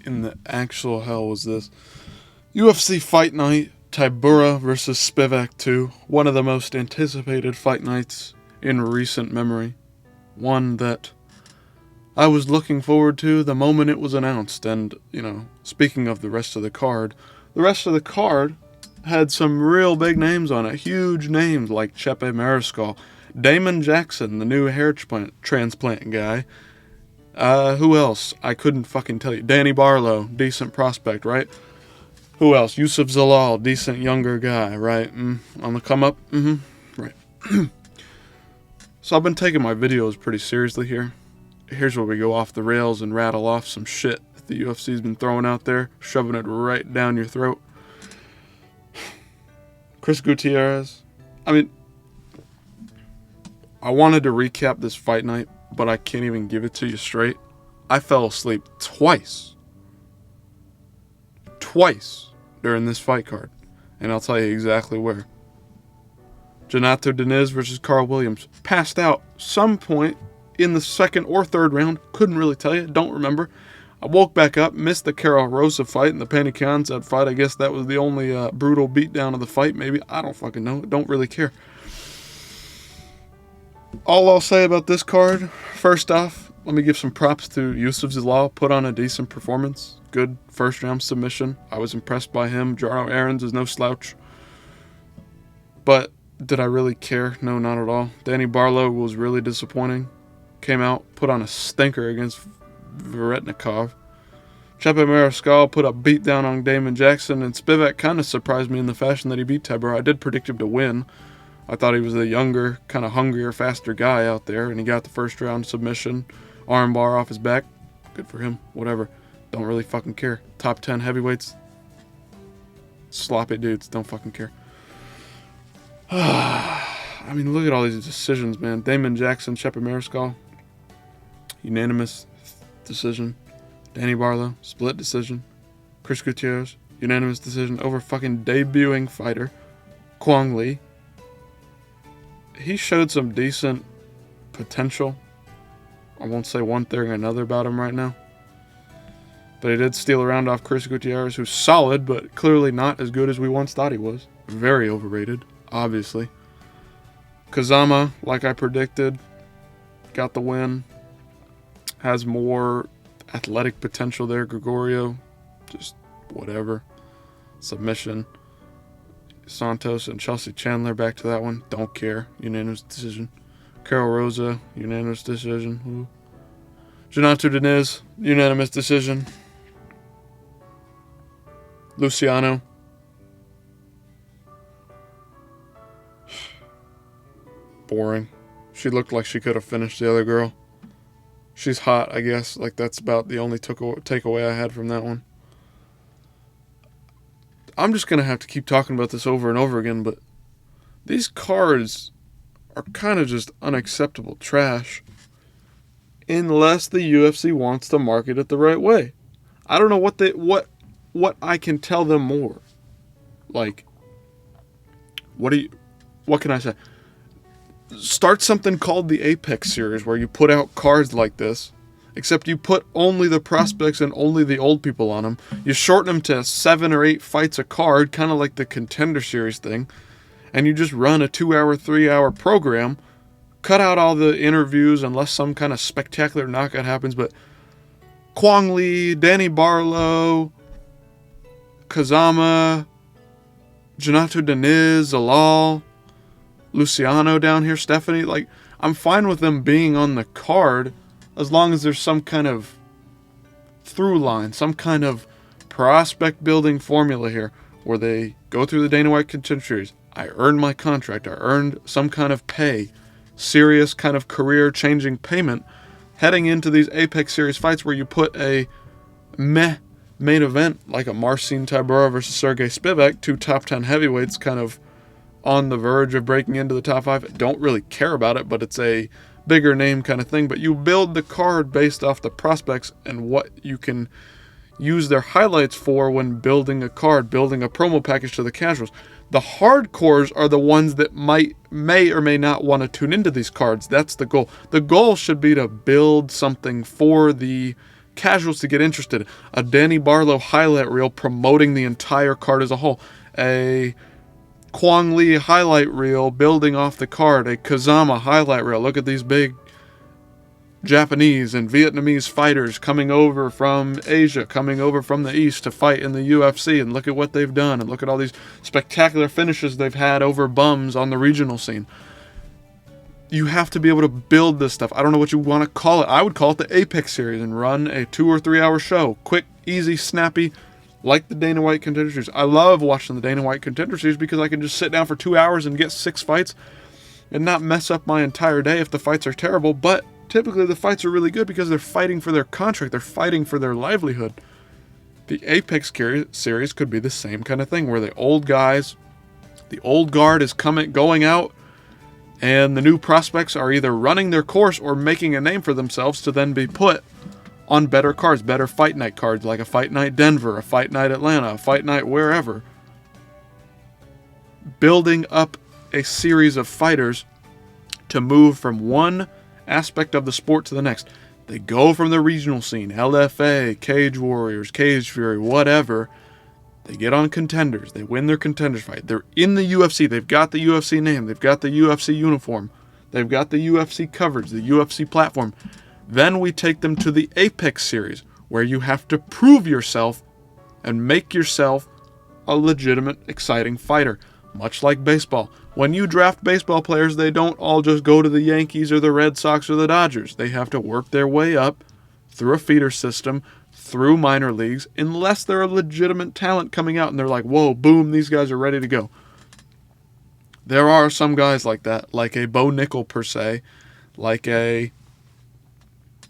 in the actual hell was this? UFC Fight Night, Tybura versus Spivak 2. One of the most anticipated fight nights in recent memory. One that I was looking forward to the moment it was announced. And, speaking of the rest of the card had some real big names on it. Huge names like Chepe Mariscal, Damon Jackson, the new hair transplant guy. Who else? I couldn't fucking tell you. Danny Barlow, decent prospect, right? Who else? Yusuf Zalal, decent younger guy, right? On the come up? Right. So I've been taking my videos pretty seriously here. Here's where we go off the rails and rattle off some shit that the UFC's been throwing out there, shoving it right down your throat. Chris Gutierrez. I wanted to recap this fight night, but I can't even give it to you straight. I fell asleep twice during this fight card, and I'll tell you exactly where. Renato Diniz versus Carl Williams. Passed out some point in the second or third round. Couldn't really tell you. Don't remember. I woke back up, missed the Carol Rosa fight and the Panny Kianzad fight. I guess that was the only brutal beatdown of the fight, maybe. I don't fucking know. Don't really care. All I'll say about this card, first off, let me give some props to Yusuf Zalal. Put on a decent performance. Good first round submission. I was impressed by him. Jarno Aarons is no slouch. But did I really care? No, not at all. Danny Barlow was really disappointing. Came out, put on a stinker against Veretnikov. Chepe Mariscal put a beat down on Damon Jackson, and Spivak kind of surprised me in the fashion that he beat Tybura. I did predict him to win. I thought he was a younger, kind of hungrier, faster guy out there, and he got the first round submission. Armbar off his back. Good for him. Whatever. Don't really fucking care. Top 10 heavyweights. Sloppy dudes. Don't fucking care. Look at all these decisions, man. Damon Jackson, Chepe Mariscal. Unanimous decision. Danny Barlow, split decision. Chris Gutierrez, unanimous decision over fucking debuting fighter Kwang Lee. He showed some decent potential. I won't say one thing or another about him right now. But he did steal a round off Chris Gutierrez, who's solid, but clearly not as good as we once thought he was. Very overrated, obviously. Kazama, like I predicted, got the win. Has more athletic potential there. Gregorio, just whatever. Submission. Santos and Chelsea Chandler, back to that one. Don't care. Unanimous decision. Carol Rosa, unanimous decision. Renato Diniz, unanimous decision. Luciano. Boring. She looked like she could have finished the other girl. She's hot, I guess. Like, that's about the only takeaway I had from that one. I'm just going to have to keep talking about this over and over again, but these cards are kind of just unacceptable trash unless the UFC wants to market it the right way. I don't know what I can tell them more. Like, what can I say? Start something called the Apex series where you put out cards like this, except you put only the prospects and only the old people on them. You shorten them to 7 or 8 fights a card, kind of like the Contender Series thing, and you just run a 2-hour, 3-hour program, cut out all the interviews unless some kind of spectacular knockout happens, but Kwang Lee, Danny Barlow, Kazama, Renato Diniz, Zalal, Luciano down here, Stephanie, like, I'm fine with them being on the card as long as there's some kind of through line, some kind of prospect building formula here where they go through the Dana White Contender Series. I earned my contract. I earned some kind of pay, serious kind of career changing payment heading into these Apex Series fights where you put a meh main event like a Marcin Tybura versus Sergei Spivak, 2 top 10 heavyweights kind of on the verge of breaking into the top 5. Don't really care about it, but it's a bigger name kind of thing. But you build the card based off the prospects and what you can use their highlights for when building a card, building a promo package to the casuals. The hardcores are the ones that may or may not want to tune into these cards. That's the goal. The goal should be to build something for the casuals to get interested. A Danny Barlow highlight reel promoting the entire card as a whole. A Kwong Lee highlight reel building off the card. A Kazama highlight reel. Look at these big Japanese and Vietnamese fighters coming over from Asia, coming over from the East to fight in the UFC, and look at what they've done, and look at all these spectacular finishes they've had over bums on the regional scene. You have to be able to build this stuff. I don't know what you want to call it. I would call it the Apex series and run a 2 or 3 hour show. Quick, easy, snappy, like the Dana White Contender Series. I love watching the Dana White Contender Series because I can just sit down for 2 hours and get 6 fights and not mess up my entire day if the fights are terrible, but typically the fights are really good because they're fighting for their contract. They're fighting for their livelihood. The Apex series could be the same kind of thing where the old guys, the old guard is going out, and the new prospects are either running their course or making a name for themselves to then be put on better cards, better fight night cards, like a Fight Night Denver, a Fight Night Atlanta, a Fight Night wherever. Building up a series of fighters to move from one aspect of the sport to the next. They go from the regional scene, LFA, Cage Warriors, Cage Fury, whatever. They get on contenders. They win their contenders fight. They're in the UFC. They've got the UFC name. They've got the UFC uniform. They've got the UFC coverage, the UFC platform. Then we take them to the Apex series, where you have to prove yourself and make yourself a legitimate, exciting fighter. Much like baseball. When you draft baseball players, they don't all just go to the Yankees or the Red Sox or the Dodgers. They have to work their way up through a feeder system, through minor leagues, unless they're a legitimate talent coming out and they're like, whoa, boom, these guys are ready to go. There are some guys like that, like a Bo Nickel per se, like a,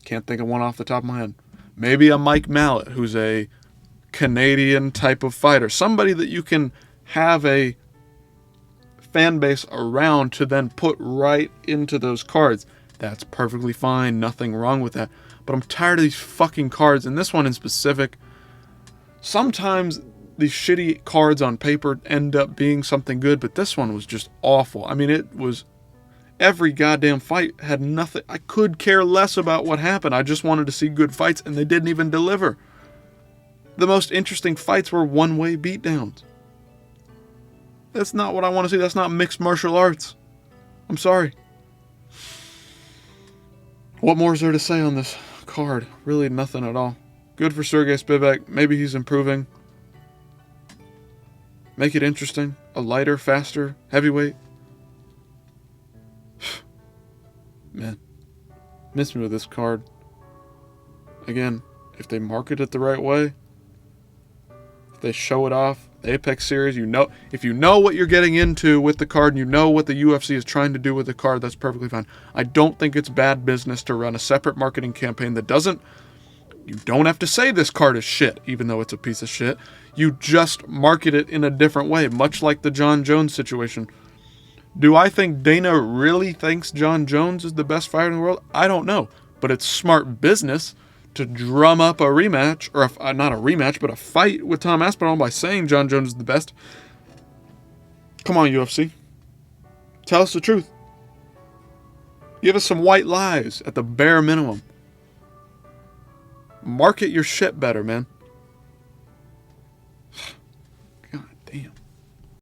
can't think of one off the top of my head, maybe a Mike Mallet, who's a Canadian type of fighter, somebody that you can have a fan base around to then put right into those cards. That's perfectly fine, nothing wrong with that. But I'm tired of these fucking cards, and this one in specific. Sometimes these shitty cards on paper end up being something good, but this one was just awful. I mean, it was, every goddamn fight had nothing. I could care less about what happened. I just wanted to see good fights, and they didn't even deliver. The most interesting fights were one-way beatdowns. That's not what I want to see. That's not mixed martial arts. I'm sorry. What more is there to say on this card? Really nothing at all. Good for Sergei Spivak. Maybe he's improving. Make it interesting. A lighter, faster, heavyweight. Man. Miss me with this card. Again, if they market it the right way, if they show it off, the Apex series, if you know what you're getting into with the card and you know what the UFC is trying to do with the card, that's perfectly fine. I don't think it's bad business to run a separate marketing campaign that you don't have to say this card is shit, even though it's a piece of shit. You just market it in a different way, much like the John Jones situation. Do I think Dana really thinks John Jones is the best fighter in the world? I don't know, but it's smart business to drum up a rematch, or not a rematch, but a fight with Tom Aspinall by saying John Jones is the best. Come on, UFC. Tell us the truth. Give us some white lies at the bare minimum. Market your shit better, man.